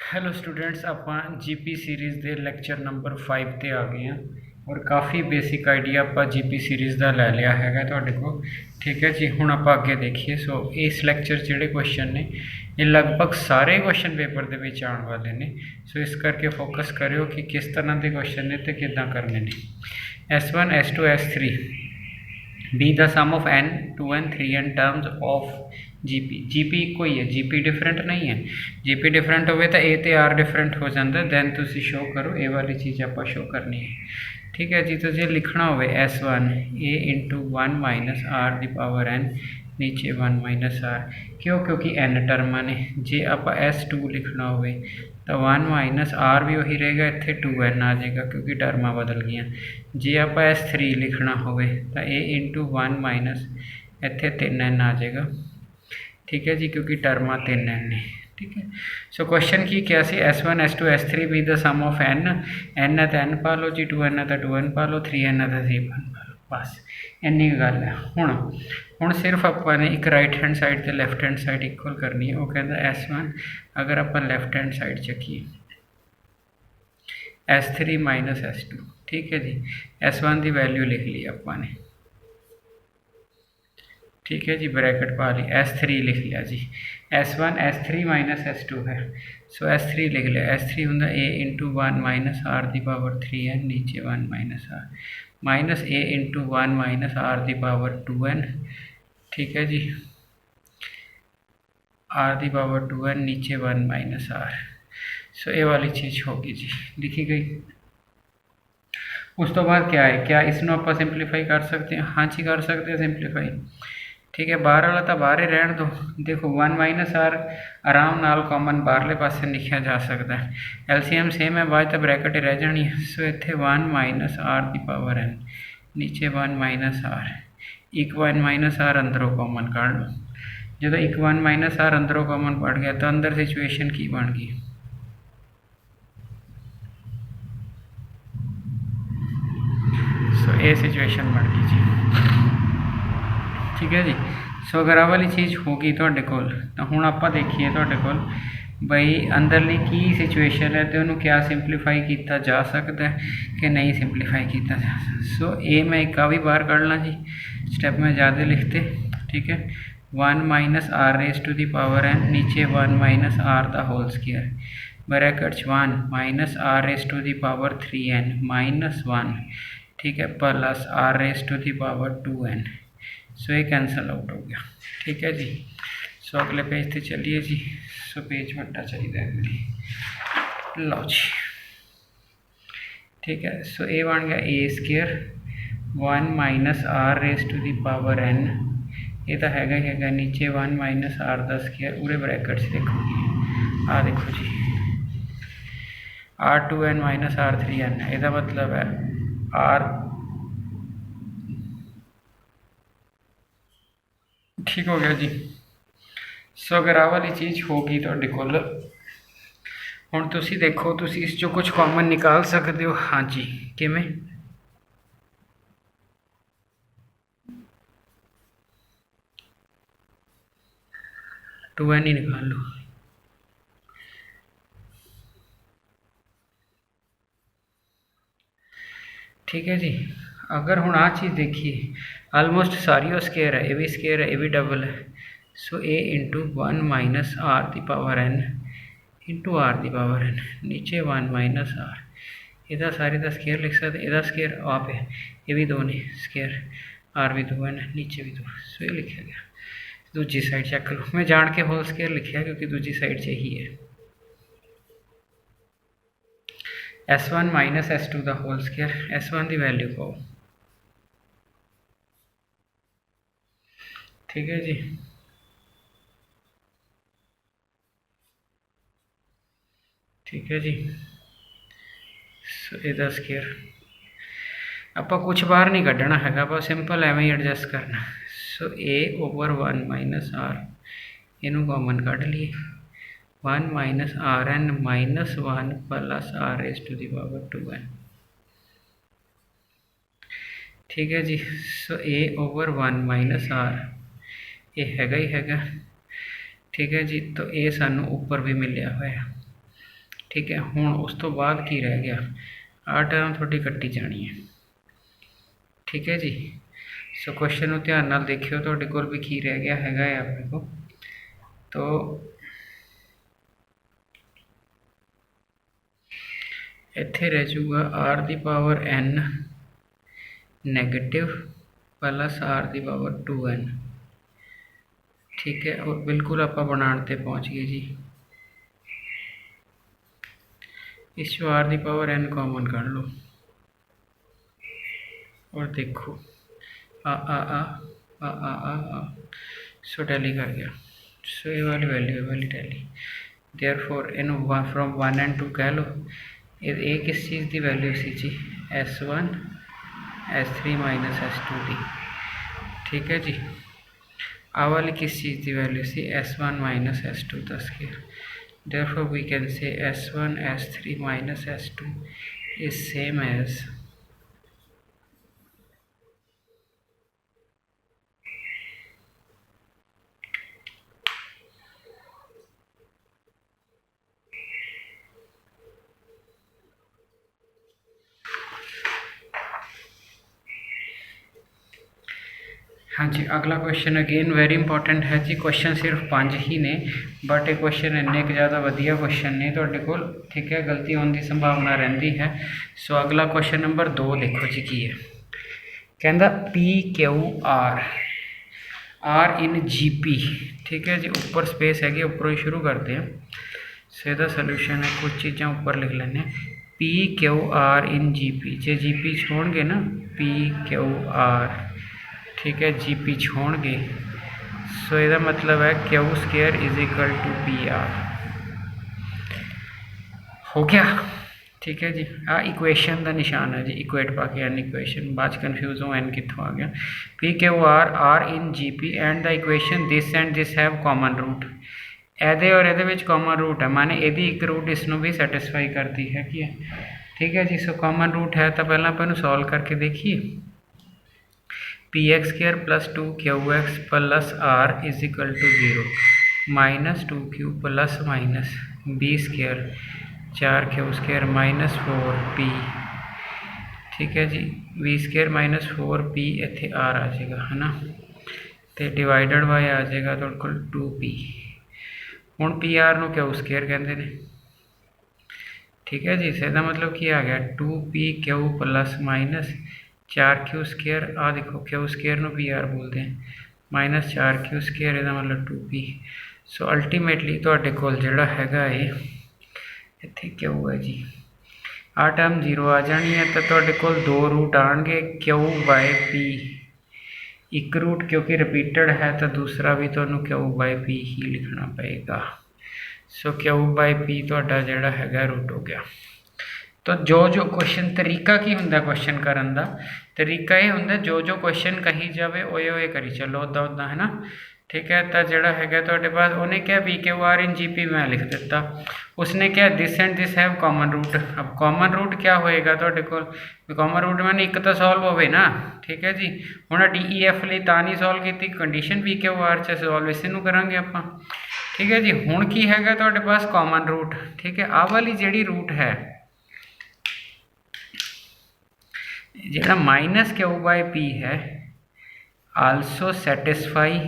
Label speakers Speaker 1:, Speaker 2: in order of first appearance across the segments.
Speaker 1: Hello students, ਆਪਾਂ GP series ਦੇ lecture number 5 ਤੇ ਆ ਗਏ ਹਾਂ ਔਰ ਕਾਫੀ ਬੇਸਿਕ ਆਈਡੀਆ ਆਪਾਂ ਜੀਪੀ ਸੀਰੀਜ਼ ਦਾ ਲੈ ਲਿਆ ਹੈਗਾ ਤੁਹਾਡੇ ਕੋਲ। ਠੀਕ ਹੈ ਜੀ, ਹੁਣ ਆਪਾਂ ਅੱਗੇ ਦੇਖੀਏ। ਸੋ ਇਸ ਲੈਕਚਰ 'ਚ ਜਿਹੜੇ ਕੁਐਸਚਨ ਨੇ ਇਹ ਲਗਭਗ ਸਾਰੇ ਕੁਐਸਚਨ ਪੇਪਰ ਦੇ ਵਿੱਚ ਆਉਣ ਵਾਲੇ ਨੇ। ਸੋ ਇਸ ਕਰਕੇ ਫੋਕਸ ਕਰਿਓ ਕਿ ਕਿਸ ਤਰ੍ਹਾਂ ਦੇ ਕੁਐਸਚਨ ਨੇ ਤੇ ਕਿੱਦਾਂ ਕਰਨੇ ਨੇ। S1 S2 S3 be the sum of n 2n 3n terms of GP ਇੱਕੋ ਹੀ ਹੈ, GP डिफरेंट नहीं है। GP डिफरेंट ਹੋਵੇ ਤਾਂ A ਤੇ R डिफरेंट हो ਜਾਂਦਾ, ਦੈਨ ਤੁਸੀਂ ਸ਼ੋ ਕਰੋ ਇਹ ਵਾਲੀ ਚੀਜ਼ ਆਪਾਂ ਸ਼ੋ ਕਰਨੀ ਹੈ। ठीक है जी, तो जे लिखना होवे S1 A into 1 minus R the power n नीचे 1 माइनस R, क्यों? क्योंकि n टर्मां ने। जे आप S2 लिखना होवे तो 1 माइनस R भी वही रहेगा, इत्थे 2n आ जाएगा क्योंकि टर्मां बदल गई। जे आप S3 लिखना होवे तो A इंटू 1 माइनस इत्थे 3n आ जाएगा। ठीक है जी, क्योंकि टर्मां 3n ने। ठीक है, सो क्वेश्चन की क्या सी? S1 S2 S3 be the sum of n है तो n पा लो जी, 2n है तो 2n पा लो, 3n है तो 3n पा लो, बस इन्नी गल है। हुण सिर्फ आपने एक राइट हैंड साइड तो लैफ्ट हैंड साइड इक्वल करनी है। वो कहता S1 अगर आप लैफ्ट हैंड साइड चकीए S3 माइनस S2। ठीक है जी, S1 की वैल्यू लिख ली आपने। ठीक है जी, ब्रैकेट पा ली, S3 लिख लिया जी। S1 S3 माइनस S2 है, सो S3 लिख लिया। S3 होंगे A इंटू 1 माइनस R की पावर 3n नीचे 1 minus R, minus A into 1 minus R की पावर 2n। ठीक है जी, R की पावर 2n नीचे 1 माइनस R। सो ये वाली चीज़ होगी जी, लिखी गई। उस तो बाद क्या है, क्या इसनों आप सिंपलीफाई कर सकते हैं? हाँ जी, कर सकते हैं सिंपलीफाई। ठीक है, बाहर वाला तो बाहर ही रहने दो। देखो 1 माइनस आर आराम नाल कॉमन बाहरले पासे लिखा जा सकता है। एलसीएम सेम है, बाद तो ब्रैकेट ही रह जानी है। सो इत्थे 1 माइनस आर की पावर n नीचे 1 माइनस आर, एक 1 माइनस आर अंदरों कॉमन काढ़ लो। जो एक 1 माइनस आर अंदरों कॉमन पड़ गया तो अंदर सिचुएशन की बन गई? सो ये सिचुएशन बन गई जी। ठीक है जी, सो अगर आ वाली चीज़ होगी तुहाडे कोल तो हुण आपां देखिए तुहाडे कोल बई अंदरली की सिचुएशन है तो उन्होंने क्या सिंपलीफाई किया जा सकता है कि नहीं सिंपलीफाई किया जा सकता। सो ये मैं एक भी बाहर काढ़ना जी, स्टेप में ज़्यादा लिखते। ठीक है, 1 minus are raise to the power n नीचे 1 minus are the whole square, bracket 1 minus are raise to the power 3n minus 1। ठीक है, plus R raise to the power 2n। So ये कैंसल आउट हो गया। ठीक है जी, सो अगले पेज पे चलिए जी। सो पेज बड़ा चाहिए है, लो जी। ठीक है, सो ये बन गया a square 1 minus are raise to the power n, ये तो हैगा नीचे 1 माइनस आर द स्केयर, पूरे ब्रैकेट्स देखो आ देखो जी, R2n माइनस R3n। यदा मतलब है R। ठीक हो गया जी। सो अगर आ वाली चीज़ होगी तुहाडे कोल, हुण तुसी देखो तुसी इस जो कुछ कॉमन निकाल सकते हो। हाँ जी, किवें? टू एन ही निकाल लो। ठीक है जी, अगर हुण आ चीज़ देखिए आलमोस्ट सारी स्केयर है, ये भी स्केयर है, ये भी डबल है। सो ए इंटू 1 माइनस आर की पावर n इंटू आर की पावर n नीचे 1 माइनस आर, यदा सारे का स्केयर लिख सकते। यदा स्केयर आप है, ये भी 2 ने स्केयर, आर भी 2 है, नीचे भी 2। सो ये लिखा गया। दूजी साइड चेक लो, मैं जान के होल स्केयर लिखा क्योंकि दूजी साइड से ही है। S1 माइनस S2 का होल स्केयर, S1 की वैल्यू पाओ। ठीक है जी, ठीक है जी। सो यदा स्केयर आप कुछ बाहर नहीं कढ़ना है, आप सिंपल एवं ही एडजस्ट करना। So A over 1 minus R, इनू कॉमन कढ़ लिए, 1 minus R N minus 1 plus R raise to the power 2n। ठीक है जी, so A over 1 minus R ये हैगा ही हैगा। ठीक है जी, तो ये सानू ऊपर भी मिलिया हुआ है। ठीक है। हुण उस तो बाद की रह गया, आ टर्म थोड़ी कट्टी जानी है, ठीक है जी। सो क्वेश्चन ਨੂੰ ध्यान नाल देखियो, ਤੁਹਾਡੇ ਕੋਲ भी की रह गया हैगा है अपने को। तो इत्थे रह जूगा आर दी power n negative plus r दी पावर 2n, ठीक है। और बिल्कुल आप बनाने ते पहुँच गए जी। इस आर दी पावर n कॉमन कर लो और देखो आ आ आ आ आ आ आ सो टैली कर गया। सो ये वाली वैल्यू है वाली tally, therefore in from 1 and 2 कह लो। ये किस चीज़ की वैल्यू सी जी, S1 S3 माइनस S2 दी, ठीक है जी। आ वाली किस चीज़ की value C, S1 minus S2 का square. Therefore we can say S1 S3 minus S2 is same as हाँ जी। अगला क्वेश्चन अगेन वेरी इंपॉर्टेंट है जी। क्वेश्चन सिर्फ 5 ही ने, बट ये क्वेश्चन इन्ने ज़्यादा वधिया क्वेश्चन ने तुहाडे कोल, ठीक है। गलती होने की संभावना रहिंदी है। सो अगला क्वेश्चन नंबर 2 देखो जी की है। कहंदा PQR आर इन GP, ठीक है जी। ऊपर स्पेस हैगी, ऊपरों ही शुरू करते हैं। सो इसका सोल्यूशन है, कुछ चीज़ां ऊपर लिख लें। PQR इन GP, जे GP छोड़नगे ना PQR, ठीक है, GP छोड़नगे। सो इसका मतलब है Q square is equal to PR, हो गया, ठीक है जी। आ इक्वेशन का निशान है जी, इक्वेट पा के एन इक्वेशन, बाद कन्फ्यूज हो एन कितों आ गया। PQR are in GP and the equation this and this have common root. एदे और ये कॉमन रूट है, माने यदि एक रूट इसनों भी सैटिस्फाई करती है कि, ठीक है जी। सो कॉमन रूट है तो पहला अपन सॉल्व करके देखिए। PX square plus 2QX plus R is equal to 0 minus 2Q plus minus B square 4Q square minus 4P, ठीक है जी। V स्क्र माइनस 4P इत्थे R आ जाएगा, है ना, तो डिवाइडेड बाय आ जाएगा तुहाडे कोल 2P। हुण PR नूं क्यू स्क्र कहंदे ने, ठीक है जी। इसका मतलब की आ गया 2PQ plus minus 4Q square, आ देखो क्यू स्क्र नूं PR बोलते हैं, माइनस 4Q स्क्र, इसका मतलब 2P। सो अल्टीमेटली तुहाडे कोल जिहड़ा हैगा है इत्थे क्यू है जी, आ टर्म 0 आ जानी है, तो तुहाडे कोल 2 रूट आएंगे Q/P। एक रूट क्योंकि रिपीटेड है तो दूसरा भी तुहानूं Q/P ही लिखना पएगा। सो Q/P तुहाडा जिहड़ा हैगा रूट हो गया। तो जो जो क्वेश्चन तरीका की हुंदा क्वेश्चन करन दा, तरीका ये हुंदा जो जो क्वेश्चन कही जाए ओए करी चलो उदा उदा, है ना, ठीक है। तो जिहड़ा हैगा तुहाडे पास उन्हें क्या PQR इन GP मैं लिख दिता, उसने क्या this and this have common root. अब कॉमन रूट क्या होएगा तुहाडे कोल, कॉमन रूट मैंने एक तो सॉल्व होवे ना, ठीक है जी। हुण DEF लई तां नहीं सॉल्व की, कंडीशन PQR च सॉल्व इसे नूं करांगे आपां, ठीक है जी। हुण की हैगा तुहाडे पास कॉमन रूट, ठीक है। आ वाली जिहड़ी रूट है जिहड़ा माइनस Q/P है आल्सो सैटिस्फाई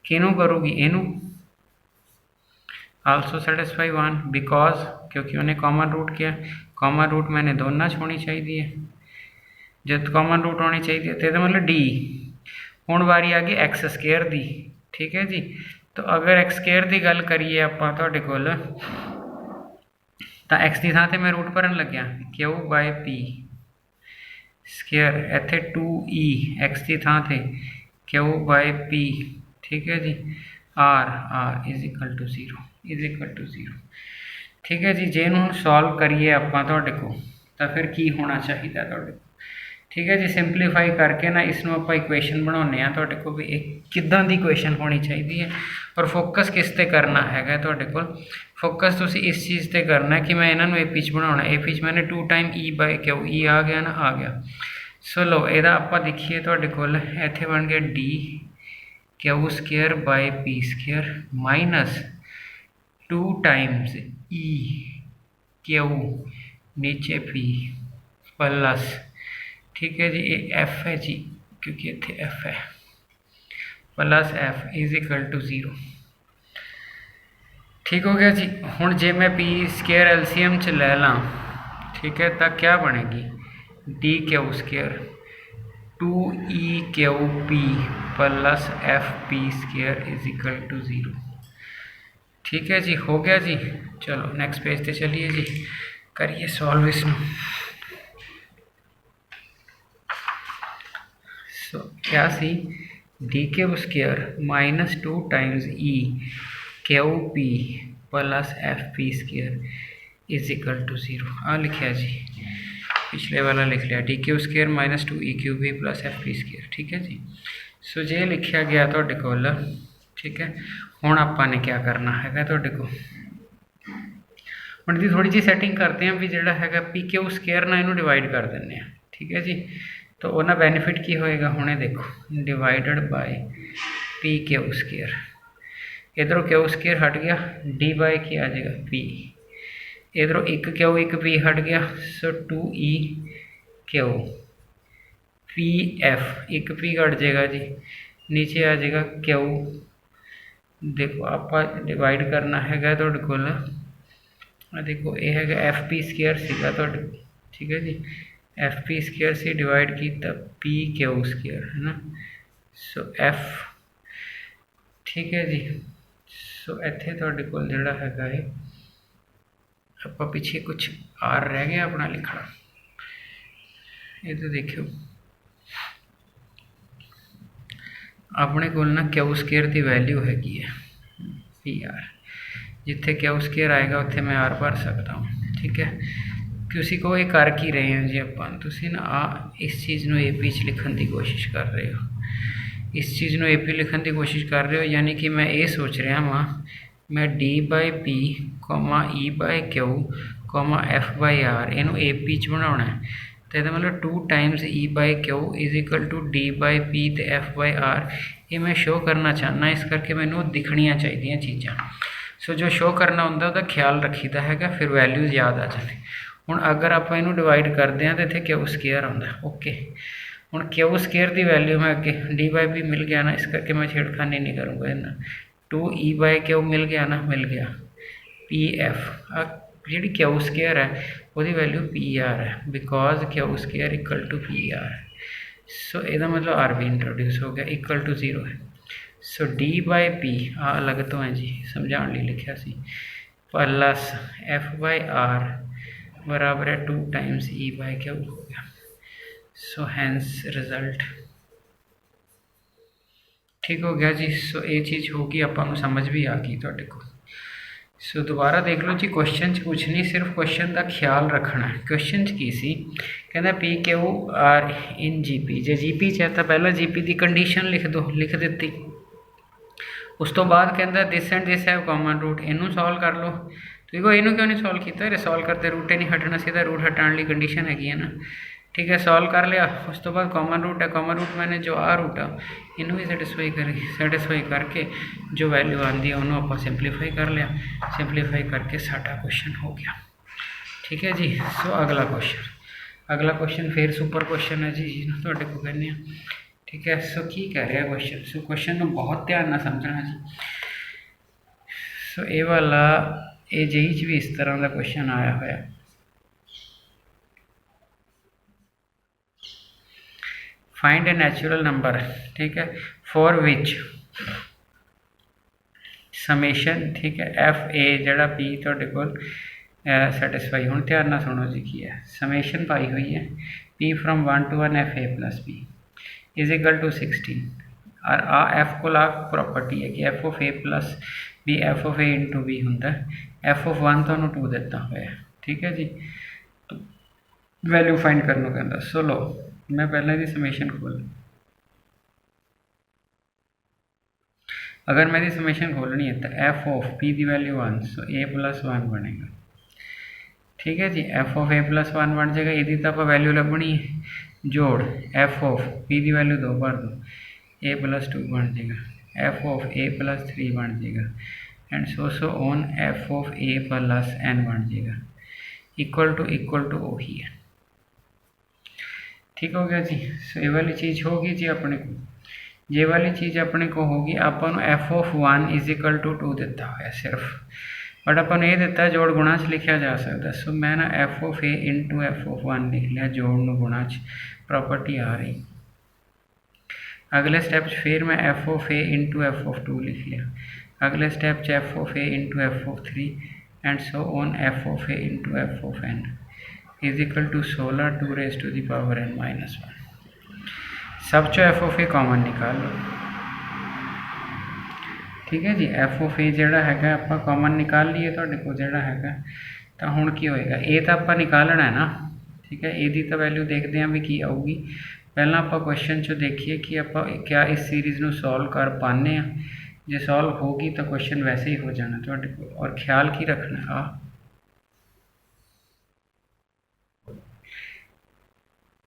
Speaker 1: किनू करूगी, इनू आल्सो सैटिस्फाई 1, बिकॉज क्योंकि उन्हें कॉमन रूट किया, कॉमन रूट मैंने दोनों होनी चाहिए है, जब कॉमन रूट होनी चाहिए तो मतलब D। हुण वारी आ गई एक्स स्क्र दी, ठीक है जी। तो अगर एक्स स्क्र की गल करिए आपां तुहाडे कोल, तो एक्स की थां ते मैं रूट भरन लग्या Q/P स्क्र, इत्थे 2E एक्स की थां ते Q/P, ठीक है जी। R is equal to 0, is equal to 0, ठीक है जी। जे इहनूं सॉल्व करिए आपां तुहाडे को, तो फिर की होना चाहिए तुहाडे को, ठीक है जी। सिंपलीफाई करके ना इसनूं आपां इक्वेशन बनाउने आ तुहाडे को भी एक किदां दी इक्वेशन होनी चाहिए है। और फोकस किस ते करना हैगा तुहाडे कोल, फोकस तुसीं इस चीज़ ते करना है कि मैं इन्हां नूं AP च बनाउणा, AP च मैंने 2 टाइम E/Q, E आ गया ना, आ गया। सो लो इहदा आपां देखिए तुहाडे कोल इत्थे बन गया DQ स्क्र/P स्क्र माइनस 2 टाइम्स ई क्यू नीचे पी प्लस, ठीक है जी, ये एफ है जी क्योंकि इतने एफ है, plus F is equal to 0। ठीक हो गया जी। हुण जे मैं पी स्केयर एलसीएम च लै ला, ठीक है, तो क्या बनेगी D Q square 2E⁴P plus F P square is equal to 0। ठीक है जी, हो गया जी। चलो नेक्स्ट पेज पे चलिए जी, करिए सॉल्व इसमें। सो क्या सी D Q square minus 2 times E⁴P plus F P square is equal to 0। आ लिखा जी, पिछले वाला लिख लिया D Q square minus 2E⁴P plus F P square. ठीक है जी। सो जे लिखा गया तुहाडे कोल, ठीक है। हुण आपां ने क्या करना है तुहाडे कोल, हुण दी थोड़ी जी सैटिंग करते हैं भी जिहड़ा हैगा पी क्यू स्केयर ना इनू डिवाइड कर दिंदे हैं। ठीक है जी। तो उहदा बेनीफिट की होएगा, हुणे देखो divided by p q square, इधरों क्यू स्केयर हट गया, डी बाय की आ जाएगा पी, इधरों एक क्यू एक पी हट गया, सो 2E⁴ पी एफ एक पी कट जाएगा जी, नीचे आ जाएगा क्यू। देखो आप डिवाइड करना है तुहाडे कोल, देखो ये है एफ पी स्केयर सीगा तुहाडे, ठीक है जी, एफ पी स्केयर से डिवाइड किया पी क्यू स्केयर है ना, सो एफ। ठीक है जी। सो इत्थे तुहाडे कोल जिहड़ा हैगा है आपां पिछे कुछ आर रह गया अपना लिखना, ये तो देखियो अपने कोल ना क्यू स्केयर की वैल्यू हैगी है पी आर, जिथे क्यू स्केयर आएगा उत्थे मैं आर भर सकता हूँ। ठीक है, किसी को ये कर की रहे हैं जी अपन, तुसी ना आ इस चीज़ में ए पी च लिखने की कोशिश कर रहे हो, इस चीज़ में ए पी लिखने की कोशिश कर रहे हो, यानी कि मैं ये सोच रहा वहाँ मैं D by P comma E by Q comma F by R इनू ए पी च बनाना है, तो यह मतलब 2 times E by Q is equal to D by P तो एफ बाय आर, ये मैं शो करना चाहना, इस करके मैनू दिखनिया चाहिए चीज़ां। सो जो शो करना होंगे उसका ख्याल रखीदा है, फिर वैल्यूज़ याद आ जाने। हुण अगर आप इनू डिवाइड करते हैं तो इतने क्यू स्केयर आता, ओके। हुण क्यू स्केयर की वैल्यू मैं अगे डी बाय पी मिल गया ना, इस करके मैं छेड़खानी नहीं करूँगा इन्ना। 2E बाय क्यू मिल गया ना, मिल गया p f g q square है वो वैल्यू पी आर है, because q square equal to p r. So यदा मतलब आर भी इंट्रोड्यूस हो गया, इक्वल टू 0 है। सो डी बाय पी आ अलग तो है जी, समझाने लिखा सी, प्लस एफ बाय आर बराबर है 2 टाइम्स ई बाय क्यू हो गया। सो हैंस रिजल्ट ठीक हो गया जी। सो ये चीज़ होगी, आपां समझ भी आ गई तुहाडे को। सो दोबारा देख लो जी, क्वेश्चन च कुछ नहीं, सिर्फ क्वेश्चन का ख्याल रखना है। क्वेश्चन च की सी कहना P Q R in G P, जे जी पी च है तो पहला जी पी की कंडीशन लिख दो, लिख दी। उस तो बाद कहता this and this have common root, इनू सॉल्व कर लो। तो देखो इनू क्यों नहीं सॉल्व किया, सॉल्व करते रूट ही नहीं हटना, सीधा रूट हटाने वाली कंडीशन हैगी है ना। ठीक है, सॉल्व कर लिया, उस तो बाद कॉमन रूट है, कॉमन रूट मैंने जो आ रूट आ इनू भी सैटिस्फाई करके जो वैल्यू आती है उन्होंने आप सिंपलीफाई कर लिया, सिंपलीफाई करके साडा क्वेश्चन हो गया। ठीक है जी। सो अगला क्वेश्चन फिर सुपर क्वेश्चन है जी, जिन्होंने तुहाडे को कहने। ठीक है, सो की कह रहा क्वेश्चन, सो क्वेश्चन को बहुत ध्यान ना समझना जी। सो ये वाला ये जेई भी इस तरह का क्वेश्चन आया हुआ, फाइंड ए नेचुरल नंबर, ठीक है, फॉर विच समेशन, ठीक है, एफ ए जड़ा पी तुहाडे कोल सैटिस्फाई। हुण ध्यान नाल सुनो जी की है, समेशन पाई हुई है P from 1 to 1 F A plus B is equal to 16, और आ एफ को ला प्रॉपर्टी है कि F of A plus B F of A into B होंगे, एफ ऑफ 1 तो 2 दिता हुआ है। ठीक है जी, तो वैल्यू फाइंड करने कहता। सो लो मैं पहले दी समेशन खोल, अगर मैं समेशन खोलनी है तो एफ ऑफ पी की वैल्यू 1, सो ए प्लस 1 बनेगा। ठीक है जी, एफ ऑफ ए प्लस 1 बन जाएगा, यदि तो आप वैल्यू लभनी है, जोड़ एफ ऑफ पी की वैल्यू 2 भर दो, ए प्लस 2 बन जाएगा, एफ ऑफ ए प्लस 3 बन जाएगा, and so on F of A plus N बन जाएगा इक्वल टू वही है। ठीक हो गया जी। सो ये वाली चीज़ होगी जी अपने को, ये वाली चीज़ अपने को होगी। अपन f of 1 is equal to 2 दिता हुआ सिर्फ, बट अपन ये दिता जोड़ गुणा च लिखा जा सकता। सो मैं ना F of A into F of 1 लिख लिया, जोड़ न गुणा च प्रॉपर्टी आ रही। अगले स्टेप फिर मैं F of A into F of 2 लिख लिया, अगले step F of A into F of 3 and so on F of A into F of N is equal to 16 2 raise to the power n minus 1। सब चो F of A common निकाल लो। ठीक है जी, F of ए जोड़ा है आप common निकाल लिए तो को जोड़ा है तो हुण की होएगा, ए तो आप निकालना है ना। ठीक है, ए दी तो वैल्यू देखते हैं भी की आऊगी। पहला आप क्वेश्चन चो देखिए कि आप क्या इस सीरीज़ में सॉल्व कर पाने हैं। जो सॉल्व होगी तो क्वेश्चन वैसे ही हो जाना थोड़े को। और ख्याल की रखना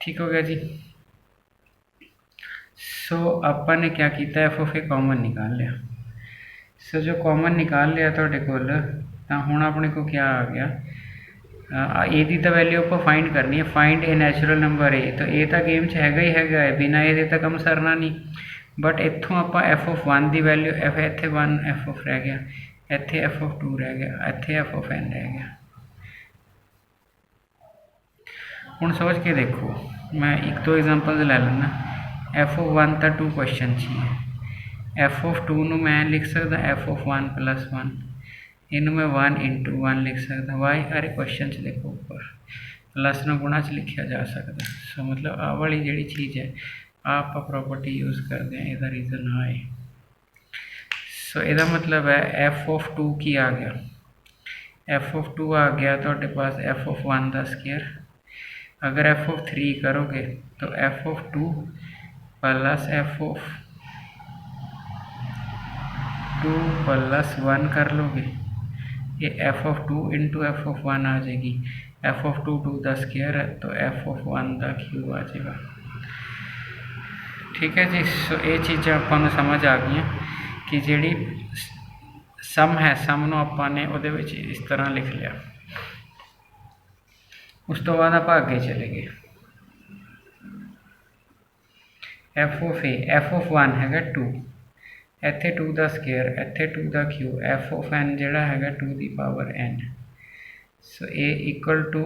Speaker 1: ठीक हो गया जी। सो अपन ने क्या किया, एफ ऑफ ए कॉमन निकाल लिया। सो जो कॉमन निकाल लिया थोड़े कोल तो हुण अपने को क्या आ गया, ए की तो वैल्यू आप फाइंड करनी है, find A natural number A. तो ए तो गेम च हैगा ही हैगा है, बिना ए तो कम सरना नहीं। बट इत्थों आप एफ ऑफ 1 की वैल्यू एफ इत्थे 1 एफ ऑफ रह गया, इत्थे एफ ऑफ 2 रह गया, इत्थे एफ ऑफ एन रह गया। हुण सोच के देखो, मैं एक दो एग्जांपल्स ले लेना। एफ ऑफ 1 तो 2 क्वेश्चन चाहिए, एफ ऑफ 2 नूं मैं लिख सकता एफ ऑफ 1 प्लस 1, इनू मैं 1 इंटू 1 लिख सकता। वाई अरे क्वेश्चन च देखो ऊपर प्लस न गुणा च लिखा जा सकता। सो मतलब आ वाली जी चीज़ है आप प्रॉपर्टी यूज़ करते हैं, इसका रीज़न आए। सो इसका मतलब है एफ ऑफ 2 की आ गया, एफ ऑफ 2 आ गया तो पास एफ ऑफ 1 का स्क्वायर। अगर एफ ऑफ 3 करोगे तो F of 2 plus F of 2 plus 1 कर लोगे, ये F of 2 into F of 1 आ जाएगी। एफ ऑफ 2 2 का स्क्वायर है तो एफ ऑफ 1 का क्यूब आ जाएगा। ठीक है जी। सो ये चीज़ें अपन समझ आ गई कि जी सम है, सम नूं आपां उहदे विच इस तरह लिख लिया। उस तो बाद आप अगे चले गए, F of A F of 1 है 2, इत्थे 2 का स्क्वायर, इत्थे 2 का क्यूब, एफ ऑफ एन जिहड़ा है 2 की power n. So a equal to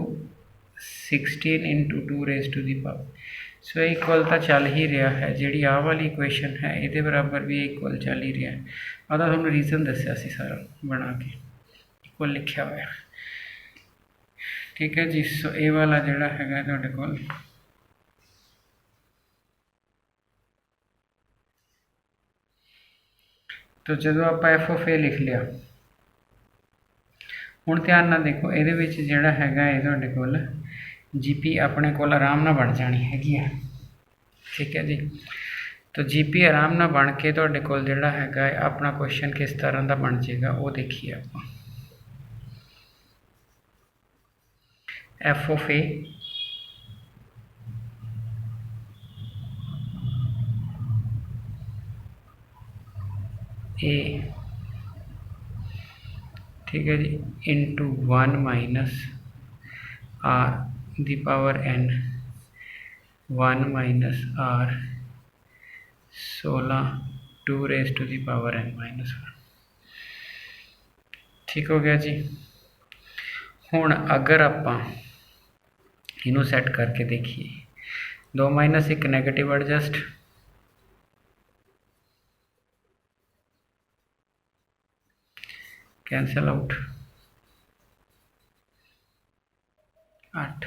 Speaker 1: 16 into 2 raise to the power. So ये इक्वल तो चल ही रहा है, जी आ वाली इक्वेशन है ये बराबर भी इक्वल चल ही रहा है। और थोड़ा रीजन दसिया सारा बना के इक्वल लिखा हुआ। ठीक है जी। सो ये वाला जोड़ा है तुहाडे कोल तो जो आप एफ ऑफ ए लिख लिया, हुण ध्यान नाल देखो ये जोड़ा है तुहाडे कोल जी पी अपने को आराम ना बन जानी हैगी है। ठीक है जी। तो जी पी आराम ना बन के तुहाडे कोल जिहड़ा है अपना क्वेश्चन किस तरह का बन जाएगा वो देखिए आप। एफ ऑफ ए ठीक है जी into 1 minus r the power n, 1 minus r 16 2 raise to the power n minus 1। ठीक हो गया जी। हुण अगर आप इनू सैट करके देखिए, 2 माइनस 1 negative adjust, cancel out 8।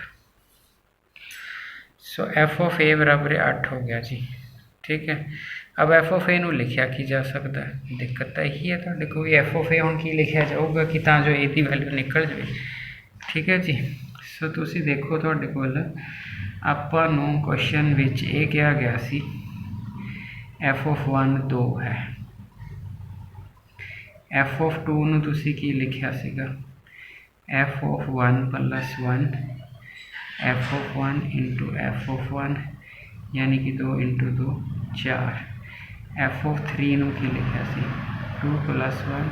Speaker 1: So f of a बराबर 8 हो गया जी। ठीक है, अब एफ ऑफ ए नूं लिखिया की जा सकता है, दिक्कत तो यही है तुहाडे कोल एफ ऑफ ए हुण की लिखिया जाऊगा कि तां जो ए दी वैल्यू निकल जाए। ठीक है जी। सो तुसीं देखो तुहाडे कोल आपां नूं क्वेश्चन विच ये कहा गया सी एफ ऑफ 1 2 है, एफ ऑफ 2 नूं तुसीं की लिखिया सीगा F of 1 plus 1 F of 1 into F of 1 यानी कि 2 इंटू 2 4। एफ ऑफ 3 नूं की लिखिया सी 2 प्लस 1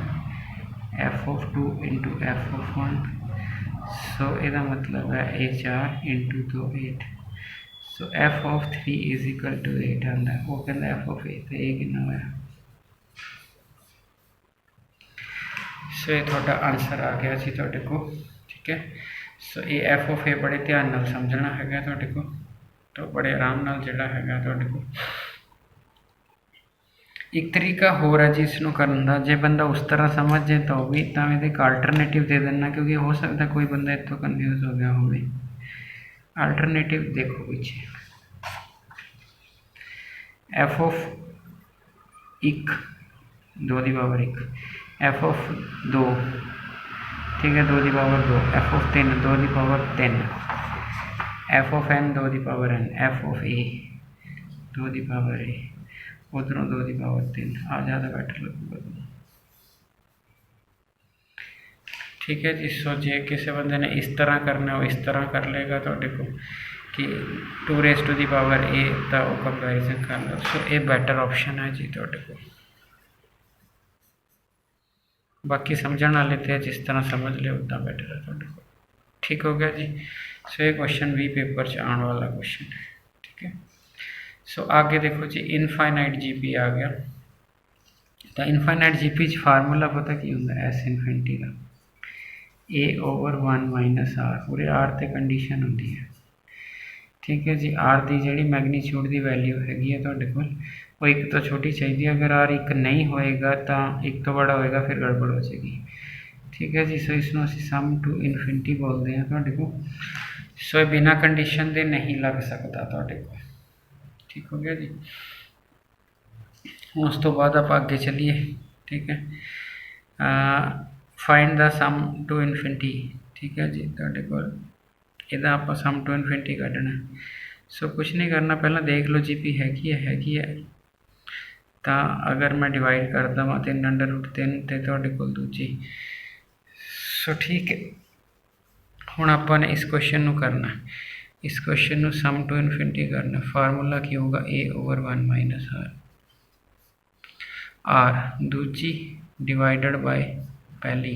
Speaker 1: f(2) इंटू f(1), सो ਇਹਦਾ मतलब है A 4 into 2 8, so f(3) is equal to 8 आंदा। वो कहता f(a) तो ये कितना होया। सो ये थोड़ा आंसर आ गया जी तुहाडे को, ठीक है। सो ये f(a) बड़े ध्यान नाल समझना हैगा तुहाडे को, तो बड़े आराम नाल जिहड़ा हैगा तुहाडे को। एक तरीका होर है जी इसनों करन दा, जे बंदा उस तरह समझ जाए तो भी तां इहदे इक अल्टरनेटिव दे देना, क्योंकि हो सकता कोई बंदा इत्थों कन्फ्यूज हो गया होवे। अल्टरनेटिव देखो पीछे, f(1) 2 दी पावर 1, f(2), ठीक है 2 the power 2, f(3) 2 the power 3, f(n) 2 the power n, f(a) 2 the power a, उधरों 2 the power 3 आ ज़्यादा बेटर लगूगा तुम्हें, ठीक है जी। सो जे किसी बंदे ने इस तरह करना वो इस तरह कर लेगा तो देखो कि 2 a का वो कंपेरिजन कर लो। सो ये बेटर ऑप्शन है जी तो देखो, बाकी समझने वाले थे जिस तरह समझ ले उतना बेटर है तो देखो, ठीक हो गया जी। सो ये क्वेश्चन भी पेपर च आने वाला क्वेश्चन है, ठीक है। सो आगे देखो जी, इनफाइनाइट जीपी आ गया। तो इनफाइनाइट जीपी फार्मूला पता की होंगे, एस इनफिनिटी का a/1 - r, पूरे r ते कंडीशन होंगी है, ठीक है जी। r की जी मैगनीट्यूड की वैल्यू हैगी है तुहाडे कोल, वो एक तो छोटी चाहिए, अगर r एक नहीं होएगा तो एक तो बड़ा होएगा, फिर गड़बड़ हो जाएगी, ठीक है जी। सो इसमें असीं सम टू इनफिनिटी बोलते हैं तुहाडे को। सो ये बिना कंडीशन के नहीं लग सकता तुहाडे को, ठीक हो गया जी। उस तो बाद आप आगे चलिए, ठीक है। Find the sum to infinity, ठीक है जी। तुहाडे कोल इहदा आपां सम टू इनफिनिटी कढना। सो कुछ नहीं करना, पहला देख लो जीपी हैगी है तो अगर मैं डिवाइड करता वा 3√3 तो तुहाडे कोल दूजी। सो ठीक है, हुण आपां ने इस क्वेश्चन नूं करना, इस क्वेश्चन नूं सम टू इनफिनिटी करना। फार्मूला की होगा a/1 - r, दूजी डिवाइडेड बाय पहली,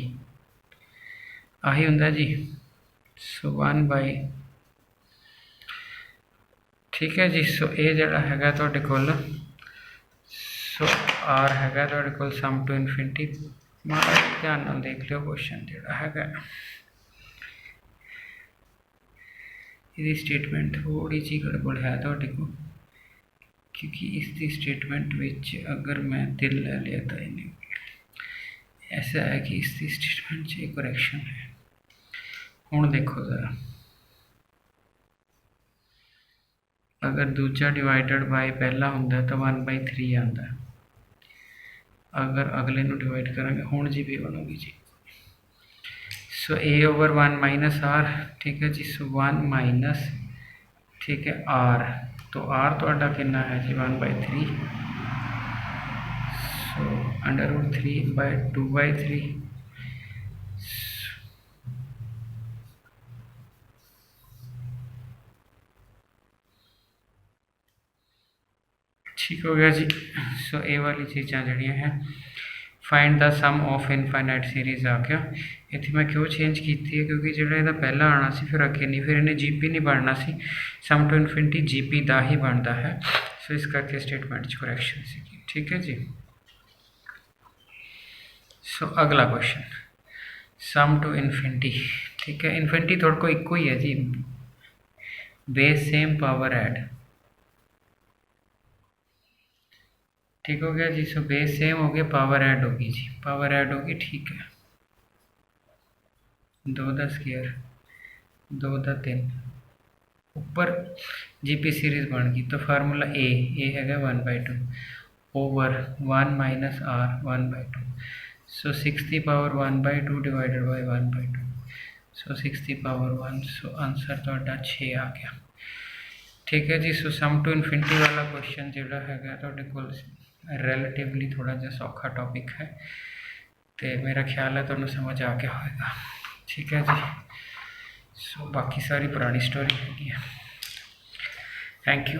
Speaker 1: आही हुंदा जी। सो 1/, ठीक है जी। सो ये जिहड़ा हैगा तुहाडे कोल, सो r हैगा तुहाडे कोल सम टू इनफिनिटी। माड़ा ध्यान नाल देख लियो क्वेश्चन जिहड़ा हैगा, इसकी स्टेटमेंट थोड़ी जी गड़बड़ है तुहाडे को, क्योंकि इसकी स्टेटमेंट विच अगर मैं दिल ले लिया तो इन्हें ऐसा है कि इसकी स्टेटमेंट च करैक्शन है। हुण देखो ज़रा, अगर दूजा डिवाइडेड बाय पहला होंदा तो 1/3 आता, अगर अगले नूं डिवाइड करांगे हुण जी भी बनूगी जी। सो a/1 - r, ठीक है जी। सो 1 माइनस, ठीक है r, तो r तुहाडा कितना है जी 1/3, सो √3/2/3, ठीक हो गया जी। सो ये वाली चीज़ां जड़ियाँ हैं, find the sum of infinite series आ गया। इतने मैं क्यों चेंज की है, क्योंकि जो ਇਹਦਾ पहला आना सी फिर अगे नहीं, फिर इन्हें जीपी नहीं बनना सी, सम टू इनफिनिटी जीपी का ही बनता है। सो इस करके स्टेटमेंट च करैक्शन सी, ठीक है जी। सो अगला क्वेश्चन, सम टू इनफिनिटी, ठीक है। इनफिनिटी थोड़े को इको ही है जी, बेस सेम पावर ऐड, ठीक हो गया जी। सो बेस सेम हो गया, पावर ऐड होगी जी, पावर ऐड होगी, ठीक है। 2 का स्क्वायर 2 का 3, ऊपर जीपी सीरीज बन गई, तो फार्मूला ए हैगा 1/2 ओवर 1 माइनस r 1/2। सो 6 की पावर 1/2 डिवाइडेड बाय 1/2, सो 6 की पावर 1। सो आंसर तुहाडा 6 आ गया, ठीक है जी। सो सम टू इनफिनिटी वाला क्वेश्चन जिहड़ा हैगा तुहाडे कोल रिलेटिवली थोड़ा जिहा सौखा टॉपिक है, तो मेरा ख्याल है तुहानूं समझ आ गया होगा, ठीक है जी। सो बाकी सारी पुरानी स्टोरी हैगी है। Thank you.